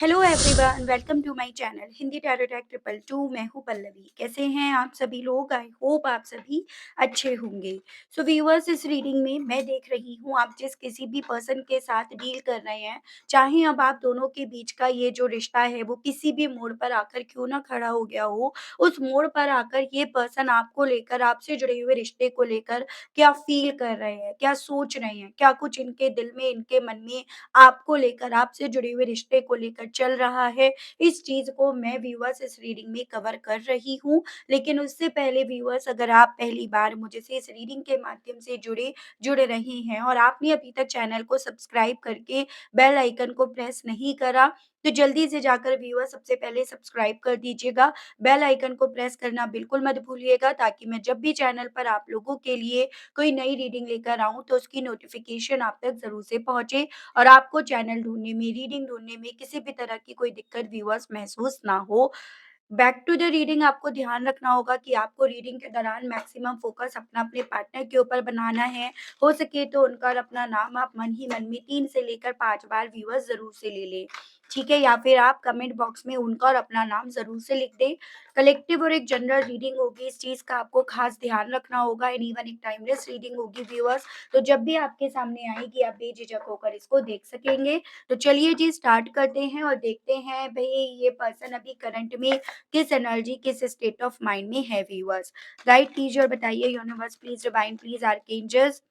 Hello everyone, welcome to my channel Hindi tarot tech triple two. मैं हूँ पल्लवी। कैसे हैं आप सभी लोग? आई होप आप सभी अच्छे होंगे। सो व्यूअर्स, इस रीडिंग में मैं देख रही हूँ आप जिस किसी भी पर्सन के साथ डील कर रहे हैं, चाहे अब आप दोनों के बीच का ये जो रिश्ता है वो किसी भी मोड़ पर आकर क्यों ना खड़ा हो गया हो, उस मोड़ पर आकर ये पर्सन आपको लेकर, आपसे जुड़े हुए रिश्ते को लेकर क्या फील कर रहे हैं, क्या सोच रहे हैं, क्या कुछ इनके दिल में, इनके मन में आपको लेकर, आपसे जुड़े हुए रिश्ते को लेकर चल रहा है, इस चीज़ को मैं व्यूअर्स इस रीडिंग में कवर कर रही हूँ। लेकिन उससे पहले व्यूअर्स, अगर आप पहली बार मुझसे इस रीडिंग के माध्यम से जुड़ रहे हैं और आपने अभी तक चैनल को सब्सक्राइब करके बेल आइकन को प्रेस नहीं करा, तो जल्दी से जाकर व्यूअर्स सबसे पहले सब्सक्राइब कर दीजिएगा। बेल आइकन को प्रेस करना बिल्कुल मत भूलिएगा, ताकि मैं जब भी चैनल पर आप लोगों के लिए कोई नई रीडिंग लेकर आऊँ तो उसकी नोटिफ़िकेशन आप तक ज़रूर से पहुँचे और आपको चैनल ढूँढने में, रीडिंग ढूँढने में किसी भी तरह की कोई दिक्कत व्यूअर्स महसूस ना हो। बैक टू द रीडिंग, आपको ध्यान रखना होगा कि आपको रीडिंग के दौरान मैक्सिमम फ़ोकस अपना अपने पार्टनर के ऊपर बनाना है। हो सके तो उनका और अपना नाम आप मन ही मन में 3 से लेकर 5 बार व्यूअर्स ज़रूर से ले लें, ठीक है? या फिर आप कमेंट बॉक्स में उनका और अपना नाम ज़रूर से लिख दें। कलेक्टिव और एक जनरल रीडिंग होगी, इस चीज़ का आपको ख़ास ध्यान रखना होगा। एंड इवन एक टाइमलेस रीडिंग होगी व्यूअर्स, तो जब भी आपके सामने आएगी आप बेझिझक होकर इसको देख सकेंगे। तो चलिए जी, स्टार्ट करते हैं और देखते हैं भई ये पर्सन अभी करंट में किस एनर्जी, किस स्टेट ऑफ माइंड में है व्यूअर्स। गाइड कीजिए और बताइए universe please, divine please, archangels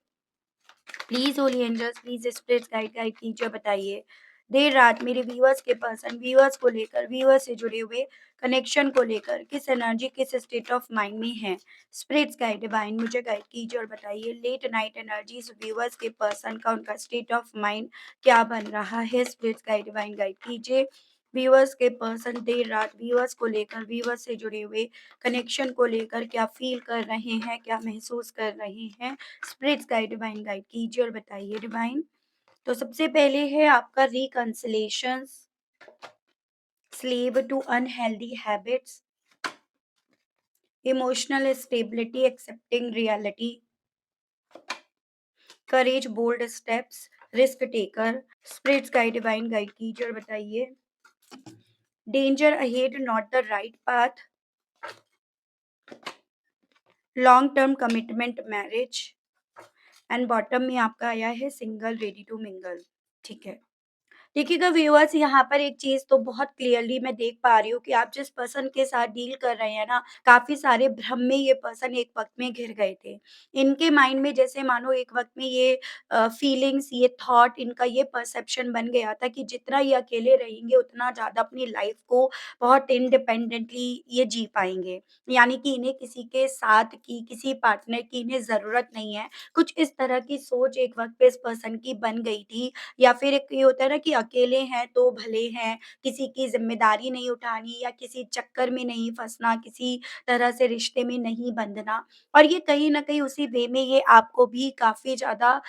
please, holy angels please, spirits guide guide कीजिए और बताइए। देर रात मेरे व्यूअर्स के पर्सन, व्यूअर्स को लेकर, व्यूअर्स से जुड़े हुए कनेक्शन को लेकर किस एनर्जी, किस स्टेट ऑफ माइंड में है। स्पिरिट्स गाइड डिवाइन मुझे गाइड कीजिए और बताइए। लेट नाइट एनर्जीज व्यूअर्स के पर्सन का, उनका स्टेट ऑफ माइंड क्या बन रहा है। स्पिरिट्स गाइड डिवाइन गाइड कीजिए। व्यूअर्स के पर्सन देर रात व्यूअर्स को लेकर, व्यूअर्स से जुड़े हुए कनेक्शन को लेकर क्या फील कर रहे हैं, क्या महसूस कर रहे हैं। स्पिरिट्स गाइड डिवाइन गाइड कीजिए और बताइए डिवाइन। तो सबसे पहले है आपका reconciliations, slave to unhealthy habits, emotional stability, accepting reality, courage, bold steps, risk taker. Spirits guide divine guide कीजिए और बताइए। Danger ahead, not the right path, long term commitment, marriage. And bottom में आपका आया है सिंगल, रेडी टू मिंगल। ठीक है, देखिएगा व्यूअर्स, यहाँ पर एक चीज़ तो बहुत क्लियरली मैं देख पा रही हूँ कि आप जिस पर्सन के साथ डील कर रहे हैं ना, काफ़ी सारे भ्रम में ये पर्सन एक वक़्त में घिर गए थे। इनके माइंड में जैसे मानो एक वक़्त में ये फीलिंग्स, ये थॉट, इनका ये परसेप्शन बन गया था कि जितना ये अकेले रहेंगे उतना ज़्यादा अपनी लाइफ़ को बहुत इंडिपेंडेंटली ये जी पाएँगे। यानी कि इन्हें किसी के साथ की, किसी पार्टनर की इन्हें ज़रूरत नहीं है। कुछ इस तरह की सोच एक वक़्त पे इस पर्सन की बन गई थी। या फिर एक ये होता है ना कि अकेले हैं तो भले हैं, किसी की ज़िम्मेदारी नहीं उठानी या किसी चक्कर में नहीं फँसना, किसी तरह से रिश्ते में नहीं बंधना। और ये कहीं न कहीं उसी वे में ये आपको भी काफ़ी ज़्यादा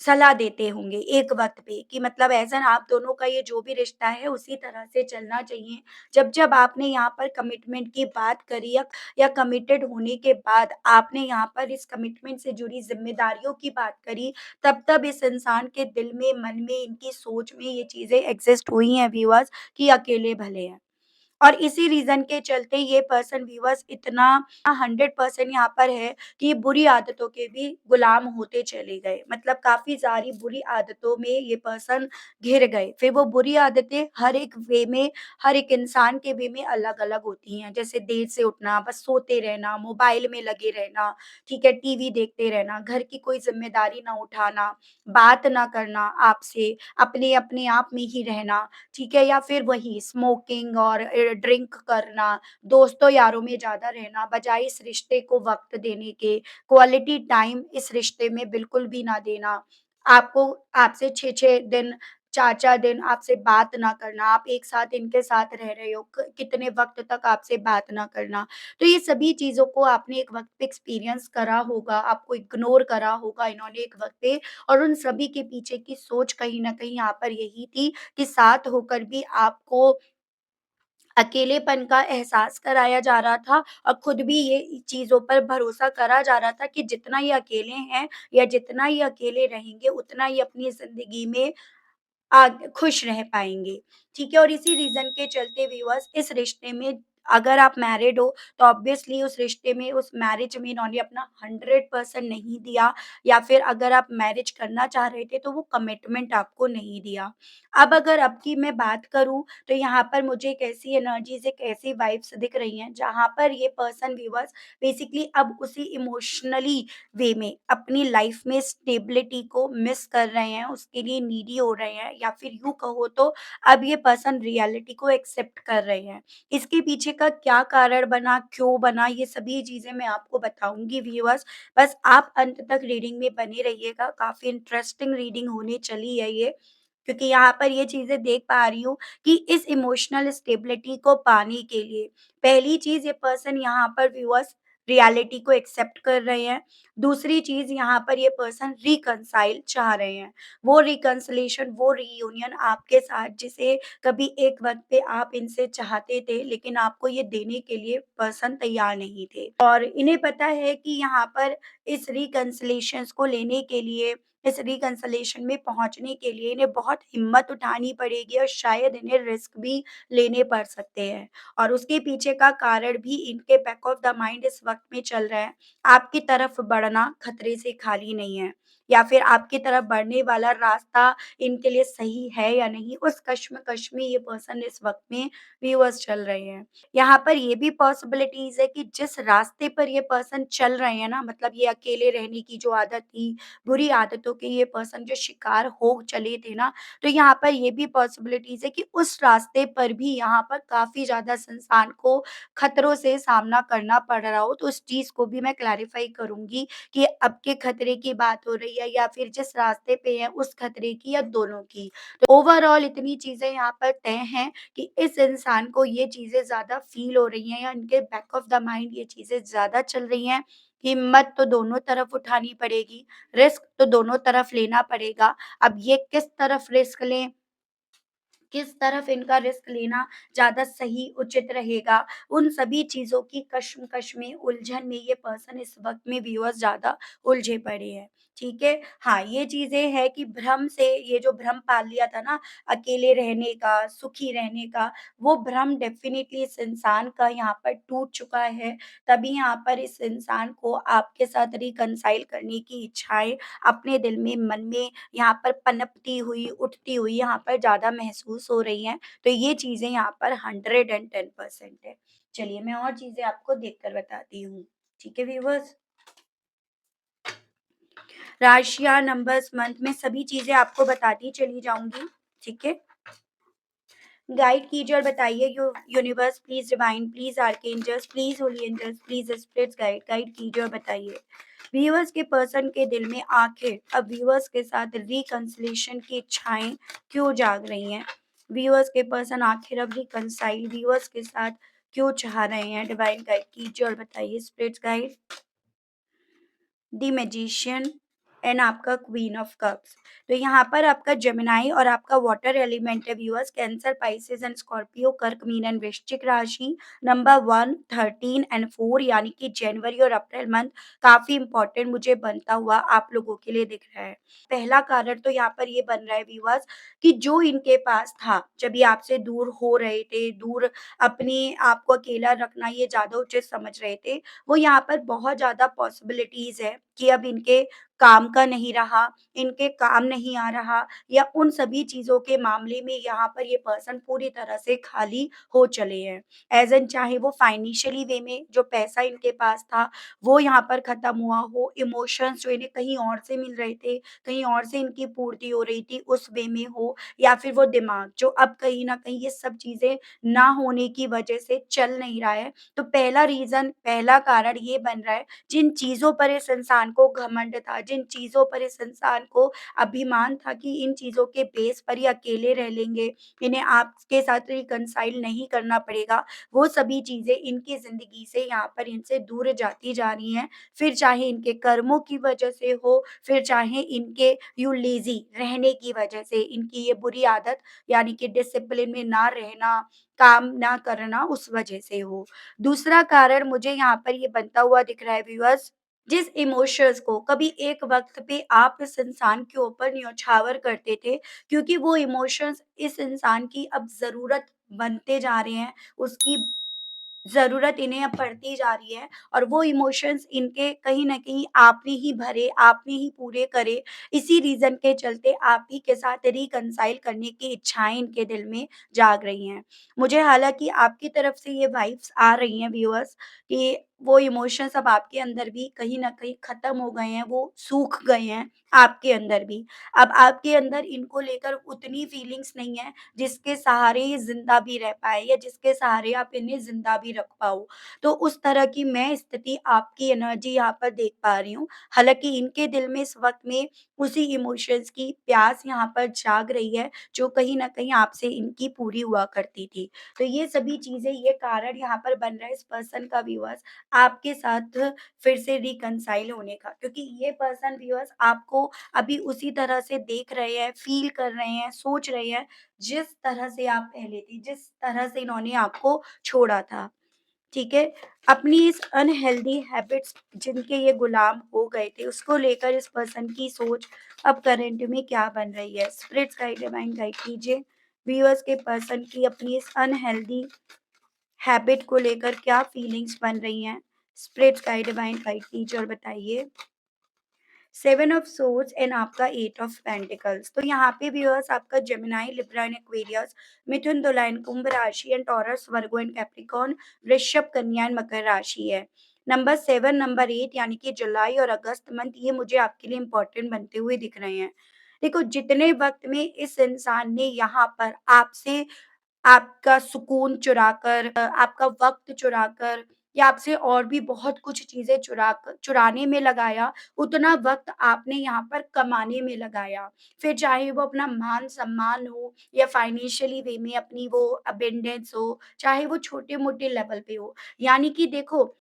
सलाह देते होंगे एक वक़्त पे, कि मतलब एज़ एन आप दोनों का ये जो भी रिश्ता है उसी तरह से चलना चाहिए। जब-जब आपने यहाँ पर कमिटमेंट की बात करी या कमिटेड होने के बाद आपने यहाँ पर इस कमिटमेंट से जुड़ी ज़िम्मेदारियों की बात करी, तब-तब इस इंसान के दिल में, मन में, इनकी सोच में ये चीज़ें एग्ज़िस्ट हुई हैं व्यूअर्स, कि अकेले भले हैं। और इसी रीज़न के चलते ये पर्सन व्यूअर्स इतना 100% यहाँ पर है कि ये बुरी आदतों के भी गुलाम होते चले गए। मतलब काफ़ी सारी बुरी आदतों में ये पर्सन घिर गए। फिर वो बुरी आदतें हर एक वे में, हर एक इंसान के वे में अलग-अलग होती हैं। जैसे देर से उठना, बस सोते रहना, मोबाइल में लगे रहना, ठीक है, टीवी देखते रहना, घर की कोई ज़िम्मेदारी ना उठाना, बात ना करना आपसे, अपने अपने आप में ही रहना, ठीक है? या फिर वही स्मोकिंग और ड्रिंक करना, दोस्तों यारों में ज़्यादा रहना, बजाए इस रिश्ते को वक़्त देने के, क्वालिटी टाइम इस रिश्ते में बिल्कुल भी ना देना। आपको आपसे 6-6 दिन, 4-4 दिन आपसे बात ना करना, आप एक साथ इनके साथ रह रहे हो, क कितने वक़्त तक आपसे बात ना करना। तो ये सभी चीज़ों को आपने एक वक़्त पे एक्सपीरियंस करा होगा, आपको इग्नोर करा होगा इन्होंने एक वक़्त पे, और उन सभी के पीछे की सोच कहीं न कहीं यहाँ पर यही थी कि साथ होकर भी आपको अकेलेपन का एहसास कराया जा रहा था, और खुद भी ये चीज़ों पर भरोसा करा जा रहा था कि जितना ये अकेले हैं या जितना ये अकेले रहेंगे, उतना ही अपनी ज़िंदगी में खुश रह पाएँगे, ठीक है? और इसी रीज़न के चलते व्यूअर्स इस रिश्ते में अगर आप मैरिड हो, तो ऑब्वियसली उस रिश्ते में, उस मैरिज में इन्होंने अपना 100% नहीं दिया, या फिर अगर आप मैरिज करना चाह रहे थे, तो वो कमिटमेंट आपको नहीं दिया। अब की मैं बात करूँ, तो यहाँ पर मुझे एक ऐसी एनर्जीज़, एक ऐसी वाइब्स दिख रही हैं, जहाँ पर ये पर्सन व्यूअर्स बेसिकली अब उसी इमोशनली वे में अपनी लाइफ में स्टेबिलिटी को मिस कर रहे हैं, उसके लिए नीडी हो रहे हैं, या फिर यूँ कहो तो अब ये पर्सन रियलिटी को एक्सेप्ट कर रहे हैं। इसके पीछे का क्या कारण बना, क्यों बना, ये सभी चीज़ें मैं आपको बताऊँगी व्यूअर्स। बस आप अंत तक रीडिंग में बने रहिएगा, काफ़ी इंटरेस्टिंग रीडिंग होने चली है ये। क्योंकि यहाँ पर ये चीज़ें देख पा रही हूँ कि इस इमोशनल स्टेबिलिटी को पाने के लिए पहली चीज़, ये पर्सन यहाँ पर व्यूअर्स रियलिटी को एक्सेप्ट कर रहे हैं। दूसरी चीज़, यहाँ पर ये पर्सन रिकंसाइल चाह रहे हैं। वो रिकंसोलेशन, वो रियूनियन आपके साथ, जिसे कभी एक वक़्त पे आप इनसे चाहते थे, लेकिन आपको ये देने के लिए पर्सन तैयार नहीं थे। और इन्हें पता है कि यहाँ पर इस रिकंसोलेशंस को लेने के लिए, इस रिकंसोलेशन में पहुँचने के लिए इन्हें बहुत हिम्मत उठानी पड़ेगी, और शायद इन्हें रिस्क भी लेने पड़ सकते हैं। और उसके पीछे का कारण भी इनके बैक ऑफ द माइंड इस वक़्त में चल रहा है। आपकी तरफ बढ़ना खतरे से खाली नहीं है, या फिर आपकी तरफ बढ़ने वाला रास्ता इनके लिए सही है या नहीं, उस कश्मकश में ये पर्सन इस वक़्त में व्यूअर्स चल रहे हैं। यहाँ पर ये भी पॉसिबिलिटीज़ है कि जिस रास्ते पर ये पर्सन चल रहे हैं ना, मतलब ये अकेले रहने की जो आदत थी, बुरी आदतों के ये पर्सन जो शिकार हो चले थे ना, तो यहाँ पर ये भी पॉसिबिलिटीज़ है कि उस रास्ते पर भी यहाँ पर काफ़ी ज़्यादा स इंसान को खतरों से सामना करना पड़ रहा हो। तो उस चीज़ को भी मैं क्लैरिफ़ाई करूँगी कि अब के खतरे की बात हो रही है, या फिर जिस रास्ते पे है उस खतरे की, या दोनों की। तो ओवरऑल इतनी चीज़ें यहाँ पर तय हैं कि इस इंसान को ये चीज़ें ज़्यादा फ़ील हो रही हैं, या इनके बैक ऑफ द माइंड ये चीज़ें ज़्यादा चल रही हैं। हिम्मत तो दोनों तरफ उठानी पड़ेगी, रिस्क तो दोनों तरफ लेना पड़ेगा। अब ये किस तरफ रिस्क लें, किस तरफ इनका रिस्क लेना ज़्यादा सही उचित रहेगा, उन सभी चीज़ों की कश्मकश में, उलझन में ये पर्सन इस वक़्त में व्यूअर्स ज़्यादा उलझे पड़े हैं, ठीक है? हाँ, ये चीज़ें हैं कि भ्रम से, ये जो भ्रम पाल लिया था ना अकेले रहने का, सुखी रहने का, वो भ्रम डेफ़िनिटली इस इंसान का यहाँ पर टूट चुका है। तभी यहाँ पर इस इंसान को आपके साथ रिकंसाइल करने की इच्छाएँ अपने दिल में, मन में यहाँ पर पनपती हुई, उठती हुई यहाँ पर ज़्यादा महसूस हो रही हैं। तो ये चीज़ें यहाँ पर 110% है। चलिए मैं और चीज़ें आपको देखकर बताती हूँ। ठीक है व्यूअर्स? राशियाँ, नंबर्स, मंथ में सभी चीज़ें आपको बताती चली जाऊँगी। ठीक है? गाइड कीजिए और बताइए, universe please, divine please, archangels please, holy angels please, spirits guide guide कीजिए और बताइए। व्यूअर्स के पर्सन के दिल में आखिर अब व्यूअर्स के साथ रिकंसोलेशन की इच्छाएँ क्यों जाग रही हैं? व्यूअर्स के पर्सन आखिर अब रिकंसाइल व्यूअर्स के साथ क्यों चाह रहे हैं? डिवाइन गाइड कीजिए और बताइए, spirits guide. The magician and आपका क्वीन ऑफ कप्स। तो यहाँ पर आपका जेमिनी और आपका वाटर एलिमेंट है viewers, Cancer, Pisces and Scorpio, कर्क, मीन एंड वृश्चिक राशि। नंबर 1, 13 एंड 4 यानी कि जनवरी और अप्रैल मंथ काफ़ी इम्पोर्टेंट मुझे बनता हुआ आप लोगों के लिए दिख रहा है। पहला कारण तो यहाँ पर ये बन रहा है व्यूअर्स कि जो इनके पास था, जब ये आपसे दूर हो रहे थे, दूर अपने आप को अकेला रखना ये ज़्यादा उचित समझ रहे थे, वो यहाँ पर बहुत ज़्यादा पॉसिबिलिटीज़ है कि अब इनके काम का नहीं रहा, इनके काम नहीं आ रहा, या उन सभी चीज़ों के मामले में यहाँ पर ये पर्सन पूरी तरह से खाली हो चले हैं। ऐज़ इन चाहे वो फाइनेंशियली वे में जो पैसा इनके पास था, वो यहाँ पर ख़त्म हुआ हो, इमोशंस जो इन्हें कहीं और से मिल रहे थे, कहीं और से इनकी पूर्ति हो रही थी, उस वे में हो, या फिर वो दिमाग जो अब कहीं न कहीं ये सब चीज़ें ना होने की वजह से चल नहीं रहा है। तो पहला रीज़न, पहला कारण ये बन रहा है, जिन चीज़ों पर इस इंसान को घमंड था, जिन चीज़ों पर इस इंसान को अभिमान था कि इन चीज़ों के बेस पर ये अकेले रह लेंगे, इन्हें आपके साथ रिकंसाइल नहीं करना पड़ेगा, वो सभी चीज़ें इनकी ज़िंदगी से यहाँ पर इनसे दूर जाती जा रही हैं। फिर चाहे इनके कर्मों की वजह से हो, फिर चाहे इनके यूँ लेज़ी रहने की वजह से, इनकी ये बुरी आदत यानी कि डिसिप्लिन में ना रहना, काम ना करना, उस वजह से हो। दूसरा कारण मुझे यहाँ पर ये बनता हुआ दिख रहा है व्यूअर्स, जिस इमोशंस को कभी एक वक़्त पे आप इस इंसान के ऊपर न्यौछावर करते थे, क्योंकि वो इमोशंस इस इंसान की अब ज़रूरत बनते जा रहे हैं, उसकी ज़रूरत इन्हें अब पड़ती जा रही है और वो इमोशंस इनके कहीं न कहीं आपने ही भरे, आपने ही पूरे करे। इसी रीज़न के चलते आप ही के साथ रिकंसाइल करने की इच्छाएँ इनके दिल में जाग रही हैं। मुझे हालाँकि आपकी तरफ से ये वाइब्स आ रही हैं व्यूअर्स कि वो इमोशंस अब आपके अंदर भी कहीं न कहीं ख़त्म हो गए हैं, वो सूख गए हैं आपके अंदर भी। अब आपके अंदर इनको लेकर उतनी फीलिंग्स नहीं है जिसके सहारे ये ज़िंदा भी रह पाएँ या जिसके सहारे आप इन्हें ज़िंदा भी रख पाओ। तो उस तरह की मैं स्थिति आपकी एनर्जी यहाँ पर देख पा रही हूँ। हालाँकि इनके दिल में इस वक़्त में उसी इमोशंस की प्यास यहाँ पर जाग रही है, जो कहीं न कहीं आपसे इनकी पूरी हुआ करती थी। तो ये सभी चीज़ें, ये कारण यहाँ पर बन रहा है इस पर्सन का व्यूअर्स आपके साथ फिर से रिकंसाइल होने का। क्योंकि ये पर्सन व्यूअर्स आपको अभी उसी तरह से देख रहे हैं, फ़ील कर रहे हैं, सोच रहे हैं, जिस तरह से आप पहले थी, जिस तरह से इन्होंने आपको छोड़ा था, ठीक है? अपनी इस अनहेल्दी हैबिट्स जिनके ये गुलाम हो गए थे, उसको लेकर इस पर्सन की सोच अब करंट में क्या बन रही है? स्पिरिट्स गाइड, डिवाइन गाइड कीजिए। व्यूअर्स के पर्सन की अपनी इस अनहेल्दी हैबिट को लेकर क्या फीलिंग्स बन रही हैं? स्पिरिट्स गाइड, डिवाइन गाइड कीजिए और बताइए। सेवन ऑफ सोर्ड्स एंड आपका एट ऑफ पेंटिकल्स। तो यहाँ पे व्यूअर्स आपका जेमिनी, लिब्रा एंड एक्वेरियस, मिथुन, तुला एंड कुंभ राशि and taurus, Virgo and Capricorn, वृषभ, कन्या एंड मकर राशि है। नंबर 7, नंबर 8 यानी कि जुलाई और अगस्त मंथ ये मुझे आपके लिए इम्पोर्टेंट बनते हुए दिख रहे हैं। देखो, जितने वक़्त में इस इंसान ने यहाँ पर आपसे आपका सुकून चुराकर आपका वक़्त चुराकर या आपसे और भी बहुत कुछ चीज़ें चुराने में लगाया, उतना वक़्त आपने यहाँ पर कमाने में लगाया। फिर चाहे वो अपना मान-सम्मान हो या फाइनेंशियली वे में अपनी वो अबेंडेंस हो, चाहे वो छोटे-मोटे लेवल पे हो। यानी कि देखो,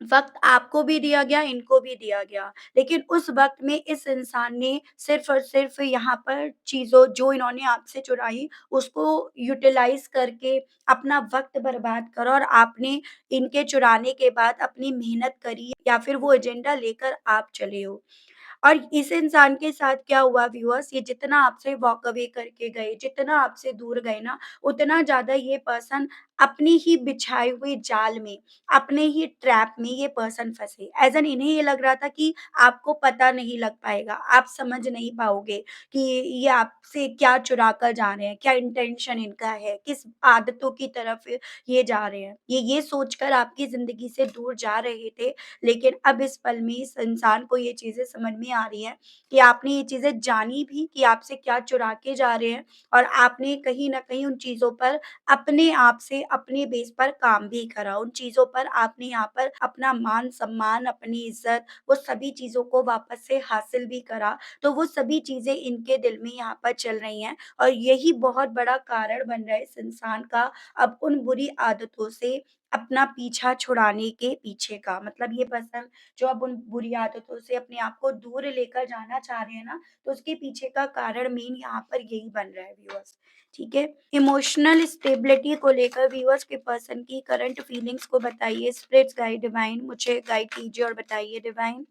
वक़्त आपको भी दिया गया, इनको भी दिया गया। लेकिन उस वक़्त में इस इंसान ने सिर्फ़ और सिर्फ़ यहाँ पर चीज़ों जो इन्होंने आपसे चुराई, उसको यूटिलाइज़ करके अपना वक़्त बर्बाद करा और आपने इनके चुराने के बाद अपनी मेहनत करी या फिर वो एजेंडा लेकर आप चले हो। और इस इंसान के साथ क्या हुआ व्यूअर्स, ये जितना आपसे वॉक अवे करके गए, जितना आपसे दूर गए ना, उतना ज़्यादा ये पर्सन अपनी ही बिछाए हुए जाल में, अपने ही ट्रैप में ये पर्सन फँसे। ऐज़ एन इन्हें ये लग रहा था कि आपको पता नहीं लग पाएगा, आप समझ नहीं पाओगे कि ये आपसे क्या चुरा कर जा रहे हैं, क्या इंटेंशन इनका है, किस आदतों की तरफ ये जा रहे हैं। ये सोचकर आपकी ज़िंदगी से दूर जा रहे थे, लेकिन अब इस पल में इस इंसान को ये चीज़ें समझ में आ रही हैं कि आपने ये चीज़ें जानी भी कि आपसे क्या चुरा के जा रहे हैं और आपने कहीं न कहीं उन चीज़ों पर अपने आप से अपने बेस पर काम भी करा। उन चीज़ों पर आपने यहाँ पर अपना मान-सम्मान, अपनी इज़्ज़त, वो सभी चीज़ों को वापस से हासिल भी करा। तो वो सभी चीज़ें इनके दिल में यहाँ पर चल रही हैं और यही बहुत बड़ा कारण बन रहा है इस इंसान का अब उन बुरी आदतों से अपना पीछा छुड़ाने के पीछे का। मतलब ये पर्सन जो अब उन बुरी आदतों से अपने आप को दूर लेकर जाना चाह रहे हैं ना, तो उसके पीछे का कारण मेन यहाँ पर यही बन रहा है व्यूअर्स, ठीक है? इमोशनल स्टेबिलिटी को लेकर व्यूअर्स के पर्सन की करंट फीलिंग्स को बताइए। स्पिरिट्स गाइड, डिवाइन मुझे गाइड कीजिए और बताइए डिवाइन।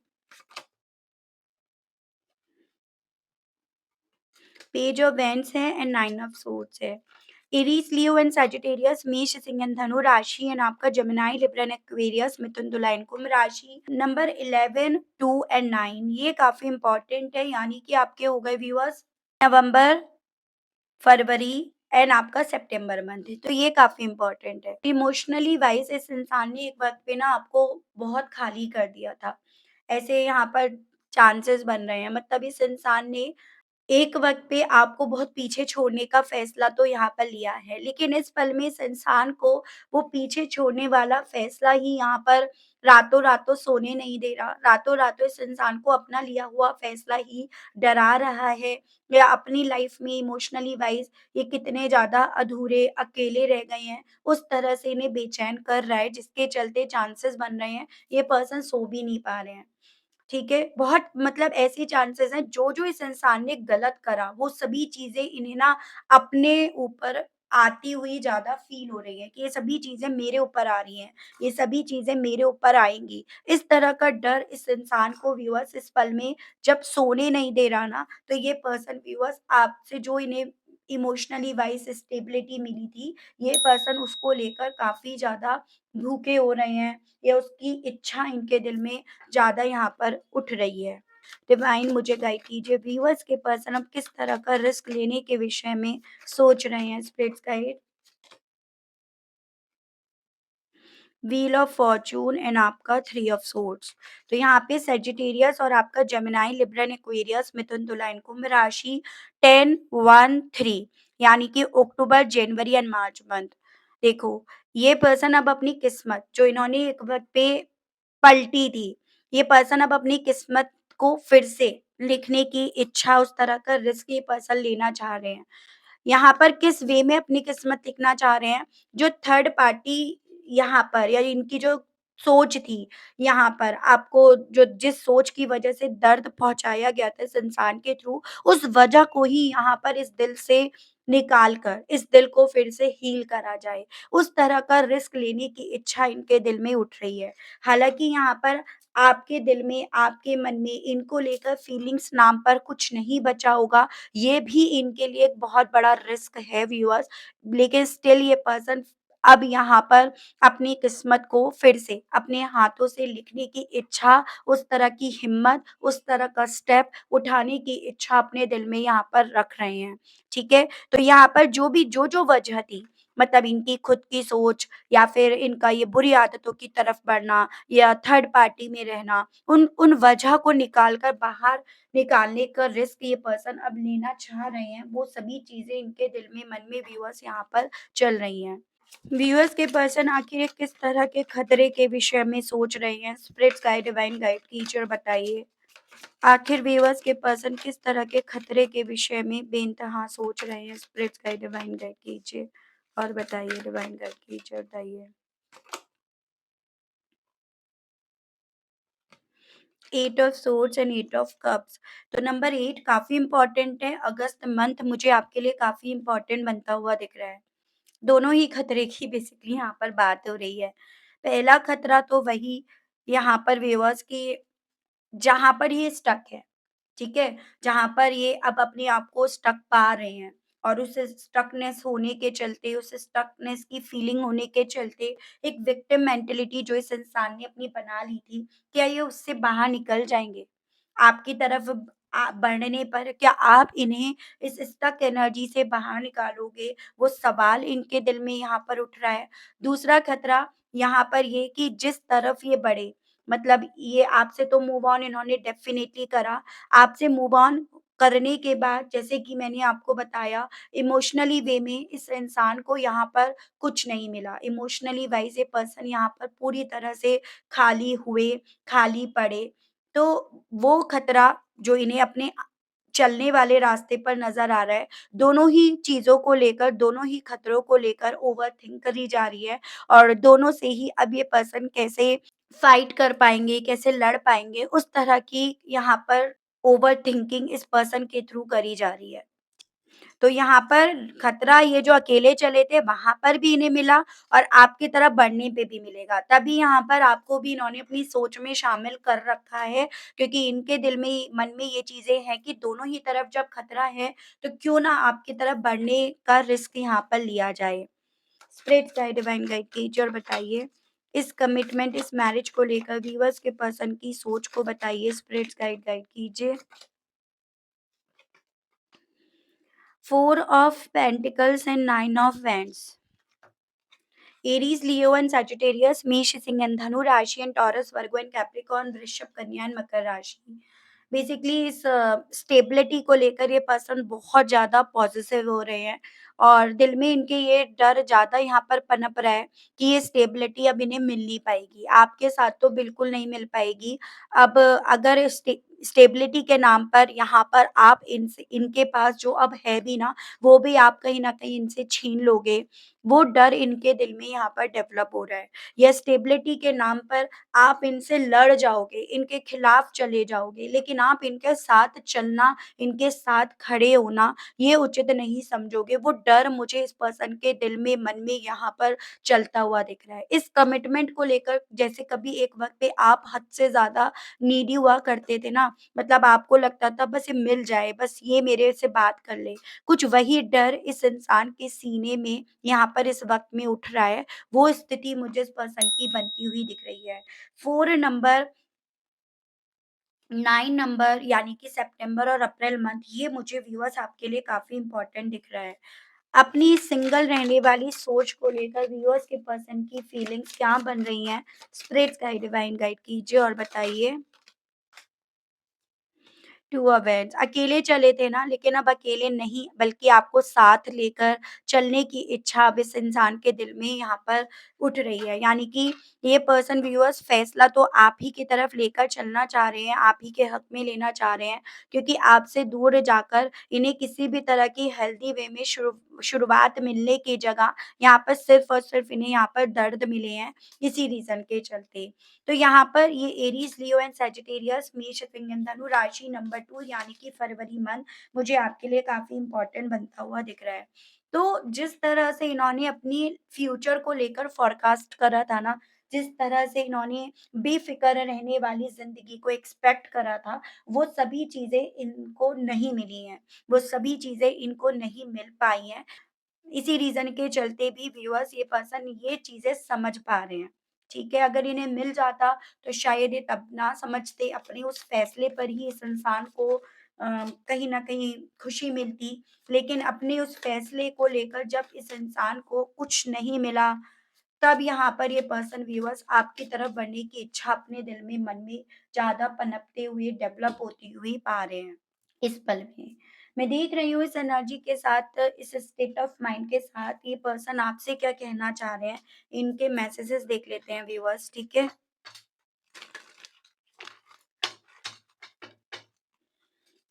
पेज ऑफ वेंड्स है एंड नाइन ऑफ सोर्ड्स है। एरीज, लियो एंड सजिटेरियस, मेष, सिंह एंड धनु राशि एंड आपका जेमिनी, लिब्रा एंड एक्वेरियस, मिथुन, तुला एंड कुंभ राशि। नंबर 11, 2 एंड 9 ये काफ़ी इम्पोर्टेंट है, यानी कि आपके हो गए व्यूअर्स नवंबर, फरवरी एंड आपका सितंबर मंथ है, तो ये काफ़ी इम्पोर्टेंट है। इमोशनली वाइज़ इस इंसान ने एक वक़्त पे ना आपको बहुत खाली कर दिया था। ऐसे यहाँ पर चांसेस बन रहे हैं, मतलब इस इंसान ने एक वक़्त पे आपको बहुत पीछे छोड़ने का फ़ैसला तो यहाँ पर लिया है, लेकिन इस पल में इस इंसान को वो पीछे छोड़ने वाला फ़ैसला ही यहाँ पर रातों-रातों सोने नहीं दे रहा। रातों-रातों इस इंसान को अपना लिया हुआ फ़ैसला ही डरा रहा है या अपनी लाइफ़ में इमोशनली वाइज़ ये कितने ज़्यादा अधूरे, अकेले रह गए हैं, उस तरह से इन्हें बेचैन कर रहा है, जिसके चलते चांसेस बन रहे हैं, ये पर्सन सो भी नहीं पा रहे हैं। ठीक है? बहुत मतलब ऐसी चांसेस हैं जो-जो इस इंसान ने गलत करा, वो सभी चीज़ें इन्हें ना अपने ऊपर आती हुई ज़्यादा फ़ील हो रही है कि ये सभी चीज़ें मेरे ऊपर आ रही हैं, ये सभी चीज़ें मेरे ऊपर आएँगी। इस तरह का डर इस इंसान को व्यूअर्स इस पल में जब सोने नहीं दे रहा ना, तो ये पर्सन व्यूअर्स आपसे जो इन्हें इमोशनली वाइज़ स्टेबिलिटी मिली थी, ये पर्सन उसको लेकर काफ़ी ज़्यादा भूखे हो रहे हैं या उसकी इच्छा इनके दिल में ज़्यादा यहाँ पर उठ रही है। डिवाइन मुझे गाइड कीजिए व्यूअर्स के पर्सन अब किस तरह का रिस्क लेने के विषय में सोच रहे हैं spirits guide. Wheel of fortune and आपका थ्री ऑफ सोर्ड्स। तो यहाँ पे सेजिटेरियस और आपका जेमिनाई लिब्रन एक्वेरियस मिथुन तुला एंड कुंभ राशि 10-1-3 यानी कि अक्टूबर जनवरी एंड मार्च मंथ। देखो, ये पर्सन अब अपनी किस्मत जो इन्होंने एक वक्त पे पलटी थी, ये पर्सन अब अपनी किस्मत को फिर से लिखने की इच्छा, उस तरह का रिस्क ये पर्सन लेना चाह रहे हैं। यहाँ पर किस वे में अपनी किस्मत लिखना चाह रहे हैं, जो थर्ड पार्टी यहाँ पर या इनकी जो सोच थी, यहाँ पर आपको जो जिस सोच की वजह से दर्द पहुँचाया गया था इस इंसान के थ्रू, उस वजह को ही यहाँ पर इस दिल से निकाल कर, इस दिल को फिर से हील करा जाए। उस तरह का रिस्क लेने की इच्छा इनके दिल में उठ रही है। हालाँकि यहाँ पर आपके दिल में, आपके मन में इनको लेकर फीलिंग्स नाम पर कुछ नहीं बचा होगा, ये भी इनके लिए एक बहुत बड़ा रिस्क है व्यूअर्स। लेकिन स्टिल ये पर्सन अब यहाँ पर अपनी किस्मत को फिर से अपने हाथों से लिखने की इच्छा, उस तरह की हिम्मत, उस तरह का स्टेप उठाने की इच्छा अपने दिल में यहाँ पर रख रहे हैं, ठीक है? तो यहाँ पर जो-जो वजह थी, मतलब इनकी खुद की सोच या फिर इनका ये बुरी आदतों की तरफ बढ़ना या थर्ड पार्टी में रहना, उन उन वजह को निकाल कर बाहर निकालने का रिस्क ये पर्सन अब लेना चाह रहे हैं, वो सभी चीज़ें इनके दिल में, मन में व्यूअर्स यहाँ पर चल रही हैं। व्यूअर्स के पर्सन आखिर ये किस तरह के खतरे के विषय में सोच रहे हैं? स्पिरिट्स गाइड, डिवाइन गाइड कीजिए और बताइए। आखिर व्यूअर्स के पर्सन किस तरह के खतरे के विषय में बेइंतहा सोच रहे हैं? स्पिरिट्स गाइड, डिवाइन गाइड कीजिए और बताइए, डिवाइन गाइड कीजिए और बताइए। Eight of swords and eight of cups. तो नंबर 8 काफ़ी इम्पोर्टेंट है, अगस्त मंथ मुझे आपके लिए काफ़ी इम्पोर्टेंट बनता हुआ दिख रहा है। दोनों ही खतरे की बेसिकली यहाँ पर बात हो रही है। पहला खतरा तो वही यहाँ पर व्यूअर्स कि जहाँ पर ये स्टक है, ठीक है? जहाँ पर ये अब अपने आप को स्टक पा रहे हैं और उस स्टकनेस होने के चलते, उस स्टकनेस की फीलिंग होने के चलते, एक विक्टिम मेंटालिटी जो इस इंसान ने अपनी बना ली थी, क्या ये उससे बाहर निकल जाएँगे? आपकी तरफ बढ़ने पर क्या आप इन्हें इस स्टक एनर्जी से बाहर निकालोगे? वो सवाल इनके दिल में यहाँ पर उठ रहा है। दूसरा खतरा यहाँ पर ये कि जिस तरफ ये बढ़े, मतलब ये आपसे तो मूव ऑन इन्होंने डेफ़िनिटली करा। आपसे मूव ऑन करने के बाद जैसे कि मैंने आपको बताया इमोशनली वे में इस इंसान को यहाँ पर कुछ नहीं मिला। इमोशनली वाइज़ ये पर्सन यहाँ पर पूरी तरह से खाली हुए, खाली पड़े। तो वो खतरा जो इन्हें अपने चलने वाले रास्ते पर नज़र आ रहा है, दोनों ही चीज़ों को लेकर, दोनों ही खतरों को लेकर ओवरथिंक करी जा रही है और दोनों से ही अब ये पर्सन कैसे फाइट कर पाएँगे, कैसे लड़ पाएँगे, उस तरह की यहाँ पर ओवरथिंकिंग इस पर्सन के थ्रू करी जा रही है। तो यहाँ पर खतरा ये जो अकेले चले थे, वहाँ पर भी इन्हें मिला और आपकी तरफ बढ़ने पे भी मिलेगा। तभी यहाँ पर आपको भी इन्होंने अपनी सोच में शामिल कर रखा है, क्योंकि इनके दिल में, मन में ये चीज़ें हैं कि दोनों ही तरफ जब खतरा है, तो क्यों ना आपकी तरफ बढ़ने का रिस्क यहाँ पर लिया जाए। स्पिरिट्स गाइड, डिवाइन गाइड कीजिए और बताइए, इस कमिटमेंट, इस मैरिज को लेकर व्यूअर्स के पर्सन की सोच को बताइए। स्पिरिट्स गाइड गाइड कीजिए। 4 of pentacles and 9 of wands. Aries, Leo and Sagittarius, मेष, सिंह एंड धनु राशि and taurus, Virgo and Capricorn, वृषभ, कन्या एंड मकर राशि। बेसिकली इस स्टेबिलिटी को लेकर ये पर्सन बहुत ज़्यादा पॉज़ेसिव हो रहे हैं और दिल में इनके ये डर ज़्यादा यहाँ पर पनप रहा है कि ये स्टेबिलिटी अब इन्हें मिल नहीं पाएगी। आपके साथ तो बिल्कुल नहीं मिल पाएगी। अब अगर स्टेबिलिटी के नाम पर यहाँ पर आप इनसे, इनके पास जो अब है भी ना, वो भी आप कहीं न कहीं इनसे छीन लोगे। वो डर इनके दिल में यहाँ पर डेवलप हो रहा है, या स्टेबिलिटी के नाम पर आप इनसे लड़ जाओगे, इनके खिलाफ चले जाओगे, लेकिन आप इनके साथ चलना, इनके साथ खड़े होना, ये उचित नहीं समझोगे। वो डर मुझे इस पर्सन के दिल में, मन में यहाँ पर चलता हुआ दिख रहा है। इस कमिटमेंट को लेकर जैसे कभी एक वक़्त पे आप हद से ज़्यादा नीडी हुआ करते थे ना, मतलब आपको लगता था बस ये मिल जाए, बस ये मेरे से बात कर ले। कुछ वही डर इस इंसान के सीने में यहाँ पर इस वक़्त में उठ रहा है, वो स्थिति मुझे इस पर्सन की बनती हुई दिख रही है। 4 नंबर, 9 नंबर यानी कि सितंबर और अप्रैल मंथ, ये मुझे व्यूअर्स आपके लिए काफ़ी इम्पोर्टेंट दिख रहा है। अपनी सिंगल रहने वाली सोच को लेकर व्यूअर्स के पर्सन की फीलिंग्स क्या बन रही हैं? स्पिरिट्स गाइड, डिवाइन गाइड कीजिए और बताइए। टू अवेयर्स, अकेले चले थे ना, लेकिन अब अकेले नहीं, बल्कि आपको साथ लेकर चलने की इच्छा अब इस इंसान के दिल में यहाँ पर उठ रही है। यानी कि ये पर्सन व्यूअर्स फैसला तो आप ही की तरफ लेकर चलना चाह रहे हैं, आप ही के हक में लेना चाह रहे हैं, क्योंकि आपसे दूर जाकर इन्हें किसी भी तरह की हेल्दी वे में शुरुआत मिलने की जगह यहाँ पर सिर्फ़ और सिर्फ़ इन्हें यहाँ पर दर्द मिले हैं, इसी रीज़न के चलते। तो यहाँ पर ये एरीज़, लियो एंड सजिटेरियस, मेष, सिंह, धनु राशि नंबर 2 यानी कि फरवरी मंथ मुझे आपके लिए काफ़ी इम्पोर्टेंट बनता हुआ दिख रहा है। तो जिस तरह से इन्होंने अपनी फ्यूचर को लेकर फ़ोरकास्ट करा था ना, जिस तरह से इन्होंने बेफ़िक्र रहने वाली ज़िंदगी को एक्सपेक्ट करा था, वो सभी चीज़ें इनको नहीं मिली हैं। वो सभी चीज़ें इनको नहीं मिल पाई हैं। इसी रीज़न के चलते भी व्यूअर्स ये पर्सन ये चीज़ें समझ पा रहे हैं, ठीक है? अगर इन्हें मिल जाता तो शायद ये तब ना समझते, अपने उस फैसले पर ही इस इंसान को कहीं न कहीं खुशी मिलती। लेकिन अपने उस फैसले को लेकर जब इस इंसान को कुछ नहीं मिला, तब यहाँ पर ये पर्सन व्यूअर्स आपकी तरफ बढ़ने की इच्छा अपने दिल में, मन में ज़्यादा पनपते हुए, डेवलप होती हुई पा रहे हैं। इस पल में। मैं देख रही हूँ इस एनर्जी के साथ, इस स्टेट ऑफ माइंड के साथ ये पर्सन आपसे क्या कहना चाह रहे हैं, इनके मैसेजेस देख लेते हैं व्यूअर्स, ठीक है?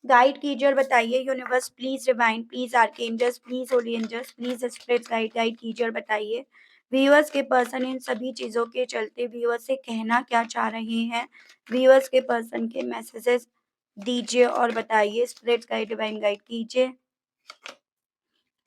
गाइड कीजिए और बताइए universe, please divine, please archangels, please holy angels, please spirits guide guide कीजिए और बताइए। व्यूअर्स के पर्सन इन सभी चीज़ों के चलते व्यूअर्स से कहना क्या चाह रहे हैं? व्यूअर्स के पर्सन के मैसेजेस दीजिए और बताइए। स्पिरिट्स गाइड, डिवाइन गाइड कीजिए।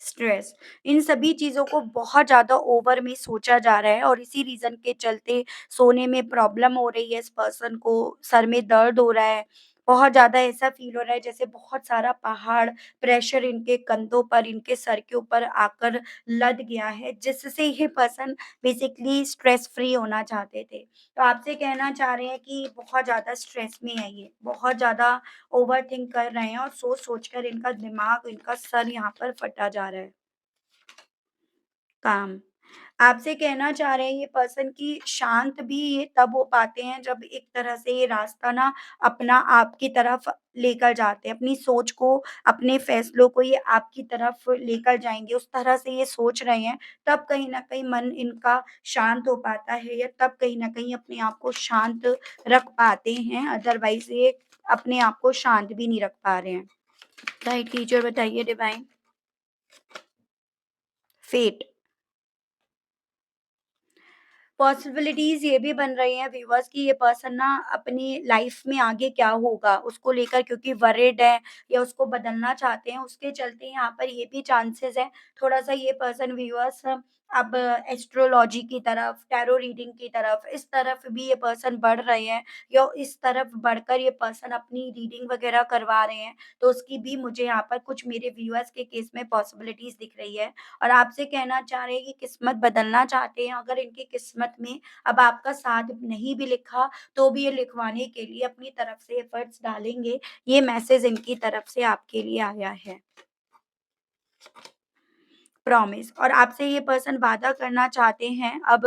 स्ट्रेस, इन सभी चीज़ों को बहुत ज़्यादा ओवर में सोचा जा रहा है और इसी रीज़न के चलते सोने में प्रॉब्लम हो रही है इस पर्सन को, सर में दर्द हो रहा है। बहुत ज़्यादा ऐसा फ़ील हो रहा है जैसे बहुत सारा पहाड़, प्रेशर इनके कंधों पर, इनके सर के ऊपर आकर लद गया है, जिससे ये पर्सन बेसिकली स्ट्रेस फ्री होना चाहते थे। तो आपसे कहना चाह रहे हैं कि बहुत ज़्यादा स्ट्रेस में है ये, बहुत ज़्यादा ओवरथिंक कर रहे हैं और सोच-सोच कर इनका दिमाग, इनका सर यहाँ पर फटा जा रहा है। काम। आपसे कहना चाह रहे हैं ये पर्सन कि शांत भी ये तब हो पाते हैं जब एक तरह से ये रास्ता ना अपना आपकी तरफ लेकर जाते हैं। अपनी सोच को, अपने फैसलों को ये आपकी तरफ लेकर जाएँगे, उस तरह से ये सोच रहे हैं, तब कहीं न कहीं मन इनका शांत हो पाता है, या तब कहीं न कहीं अपने आप को शांत रख पाते हैं, अदरवाइज़ ये अपने आप को शांत भी नहीं रख पा रहे हैं। गाइड कीजिए और बताइए डिवाइन। फेट। पॉसिबिलिटीज़ ये भी बन रही हैं व्यूअर्स कि ये पर्सन ना अपनी लाइफ में आगे क्या होगा उसको लेकर, क्योंकि वरिड है या उसको बदलना चाहते हैं, उसके चलते यहाँ पर ये भी चांसेस है थोड़ा-सा ये पर्सन व्यूअर्स अब एस्ट्रोलॉजी की तरफ, टैरो रीडिंग की तरफ, इस तरफ भी ये पर्सन बढ़ रहे हैं, या इस तरफ बढ़कर ये पर्सन अपनी रीडिंग वगैरह करवा रहे हैं। तो उसकी भी मुझे यहाँ पर कुछ मेरे व्यूअर्स के केस में पॉसिबिलिटीज़ दिख रही है। और आपसे कहना चाह रहे हैं कि किस्मत बदलना चाहते हैं, अगर इनकी किस्मत में अब आपका साथ नहीं भी लिखा, तो भी ये लिखवाने के लिए अपनी तरफ से एफर्ट्स डालेंगे। ये मैसेज इनकी तरफ से आपके लिए आया है। प्रॉमिस, और आपसे ये पर्सन वादा करना चाहते हैं अब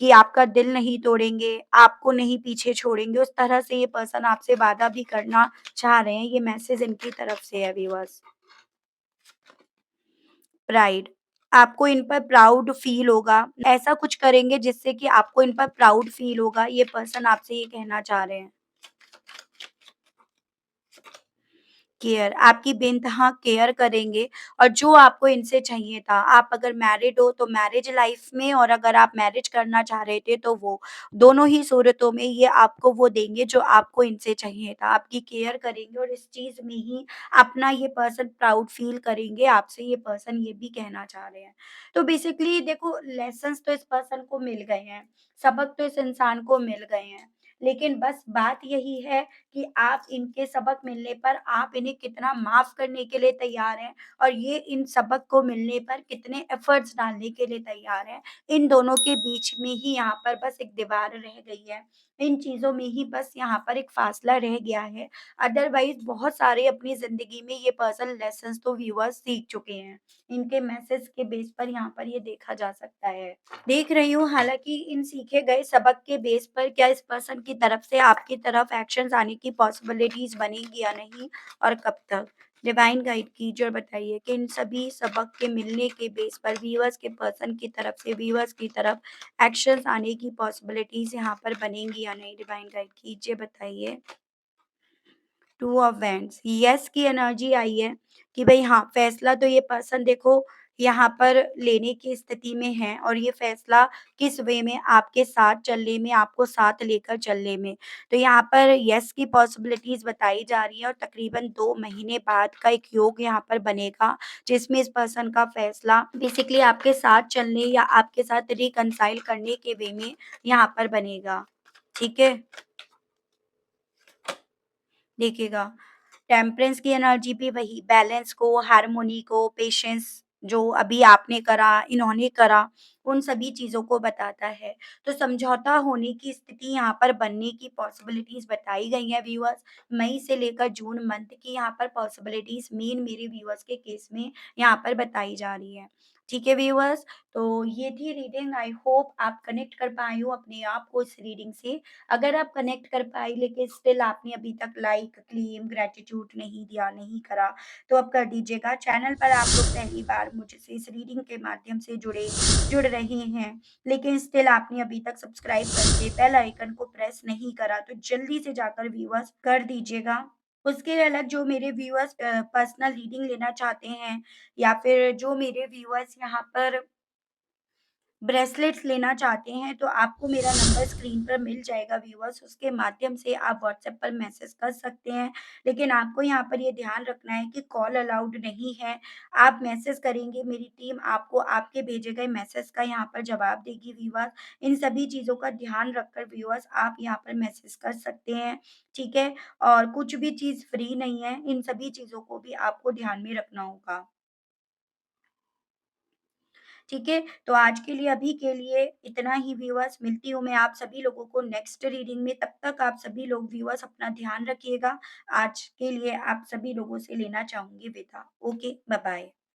कि आपका दिल नहीं तोड़ेंगे, आपको नहीं पीछे छोड़ेंगे, उस तरह से ये पर्सन आपसे वादा भी करना चाह रहे हैं। ये मैसेज इनकी तरफ से है व्यूअर्स। प्राइड, आपको इन पर प्राउड फ़ील होगा, ऐसा कुछ करेंगे जिससे कि आपको इन पर प्राउड फ़ील होगा, ये पर्सन आपसे ये कहना चाह रहे हैं। केयर, आपकी बेइंतहा केयर करेंगे और जो आपको इनसे चाहिए था, आप अगर मैरिड हो तो मैरिज लाइफ में और अगर आप मैरिज करना चाह रहे थे तो वो, दोनों ही सूरतों में ये आपको वो देंगे जो आपको इनसे चाहिए था। आपकी केयर करेंगे और इस चीज़ में ही अपना ये पर्सन प्राउड फ़ील करेंगे, आपसे ये पर्सन ये भी कहना चाह रहे हैं। तो बेसिकली देखो लेसन्स तो इस पर्सन को मिल गए हैं, सबक तो इस इंसान को मिल गए हैं, लेकिन बस बात यही है कि आप इनके सबक मिलने पर आप इन्हें कितना माफ़ करने के लिए तैयार हैं और ये इन सबक को मिलने पर कितने एफ़र्ट्स डालने के लिए तैयार हैं। इन दोनों के बीच में ही यहाँ पर बस एक दीवार रह गई है। इन चीज़ों में ही बस यहाँ पर एक फ़ासला रह गया है। अदरवाइज़ बहुत सारे अपनी ज़िंदगी में ये पर्सन लेसन्स तो व्यूअर्स सीख चुके हैं। इनके मैसेज के बेस पर यहाँ पर ये देखा जा सकता है। देख रही हूँ हालाँकि इन सीखे गए सबक के बेस पर क्या इस पर्सन की तरफ से आपकी तरफ एक्शंस आने की पॉसिबिलिटीज़ बनेगी या नहीं और कब तक? डिवाइन गाइड कीजिए और बताइए कि इन सभी सबक के मिलने के बेस पर व्यूअर्स के पर्सन की तरफ से व्यूअर्स की तरफ एक्शंस आने की पॉसिबिलिटीज़ यहाँ पर बनेंगी या नहीं? डिवाइन गाइड कीजिए बताइए। टू ऑफ वैंड्स यस की एनर्जी आई है कि भई हाँ, फैसला तो ये पर्सन देखो यहाँ पर लेने की स्थिति में है और ये फैसला किस वे में आपके साथ चलने में, आपको साथ लेकर चलने में। तो यहाँ पर यस की पॉसिबिलिटीज़ बताई जा रही है और तकरीबन 2 महीने बाद का एक योग यहाँ पर बनेगा, जिसमें इस पर्सन का फैसला बेसिकली आपके साथ चलने या आपके साथ रिकंसाइल करने के वे में यहाँ पर बनेगा। ठीक है? देखिएगा, टेम्परेंस की एनर्जी भी वही बैलेंस को, हार्मोनी को, पेशेंस जो अभी आपने करा, इन्होंने करा, उन सभी चीज़ों को बताता है। तो समझौता होने की स्थिति यहाँ पर बनने की पॉसिबिलिटीज़ बताई गई हैं व्यूअर्स। मई से लेकर जून मंथ की यहाँ पर पॉसिबिलिटीज़ मेन मेरे व्यूअर्स के केस में यहाँ पर बताई जा रही है। ठीक है व्यूअर्स, तो ये थी रीडिंग। आई होप आप कनेक्ट कर पाए हो अपने आप को इस रीडिंग से। अगर आप कनेक्ट कर पाई लेकिन स्टिल आपने अभी तक लाइक, क्लेम, ग्रैटिट्यूड नहीं दिया, नहीं करा, तो अब कर दीजिएगा। चैनल पर आप लोग पहली बार मुझसे इस रीडिंग के माध्यम से जुड़ रहे हैं, लेकिन स्टिल आपने अभी तक सब्सक्राइब करके बेल आइकन को प्रेस नहीं करा, तो जल्दी से जाकर व्यूअर्स कर दीजिएगा। उसके अलग जो मेरे व्यूअर्स पर्सनल रीडिंग लेना चाहते हैं या फिर जो मेरे व्यूअर्स यहाँ पर ब्रेसलेट्स लेना चाहते हैं तो आपको मेरा नंबर स्क्रीन पर मिल जाएगा व्यूअर्स, उसके माध्यम से आप व्हाट्सएप पर मैसेज कर सकते हैं। लेकिन आपको यहाँ पर ये ध्यान रखना है कि कॉल अलाउड नहीं है। आप मैसेज करेंगे, मेरी टीम आपको आपके भेजे गए मैसेज का यहाँ पर जवाब देगी व्यूअर्स। इन सभी चीज़ों का ध्यान रखकर व्यूअर्स आप यहाँ पर मैसेज कर सकते हैं, ठीक है? और कुछ भी चीज़ फ्री नहीं है, इन सभी चीज़ों को भी आपको ध्यान में रखना होगा। ठीक है? तो आज के लिए अभी के लिए इतना ही व्यूअर्स, मिलती हूँ मैं आप सभी लोगों को नेक्स्ट रीडिंग में, तब तक आप सभी लोग व्यूअर्स अपना ध्यान रखिएगा। आज के लिए आप सभी लोगों से लेना चाहूँगी विदा। Okay, bye-bye.